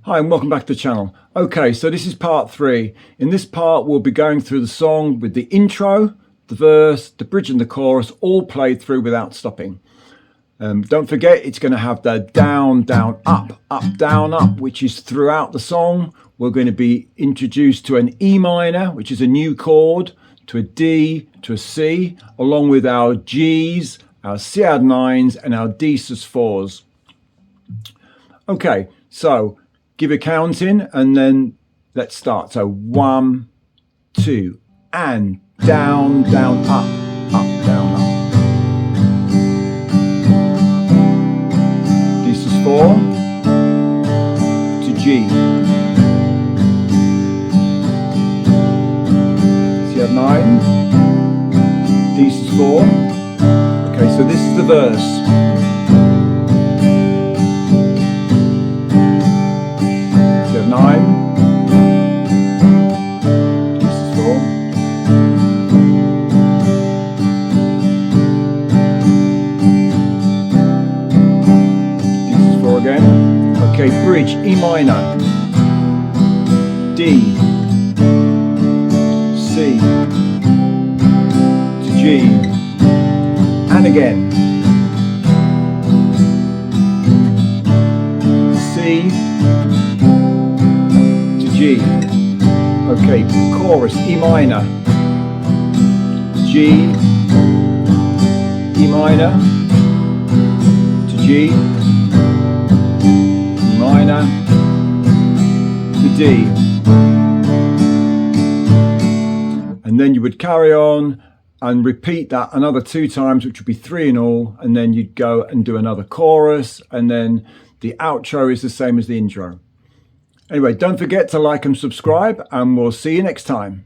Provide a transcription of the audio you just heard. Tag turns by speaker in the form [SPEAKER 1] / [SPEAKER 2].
[SPEAKER 1] Hi and welcome back to the channel. Okay, so this is part 3. In this part we'll be going through the song with the intro, the verse, the bridge and the chorus all played through without stopping. Don't forget it's going to have the down, down, up, down, up, which is throughout the song. We're going to be introduced to an E minor, which is a new chord, to a D, to a C, along with our Gs, our C add 9s and our D sus4s. Okay, so give a count in and then let's start. So 1, 2, and down, down, up, down, up. D sus4 to G. C add 9, D sus4. Okay, so this is the verse. C add 9, D sus4, D sus4 again. Okay, bridge, E minor, D, C, to G, and again, C, to G. Okay, chorus, E minor, G, E minor, to G, E minor, to D. And then you would carry on and repeat that another 2 times, which would be 3 in all, and then you'd go and do another chorus, and then the outro is the same as the intro. Anyway, don't forget to like and subscribe, and we'll see you next time.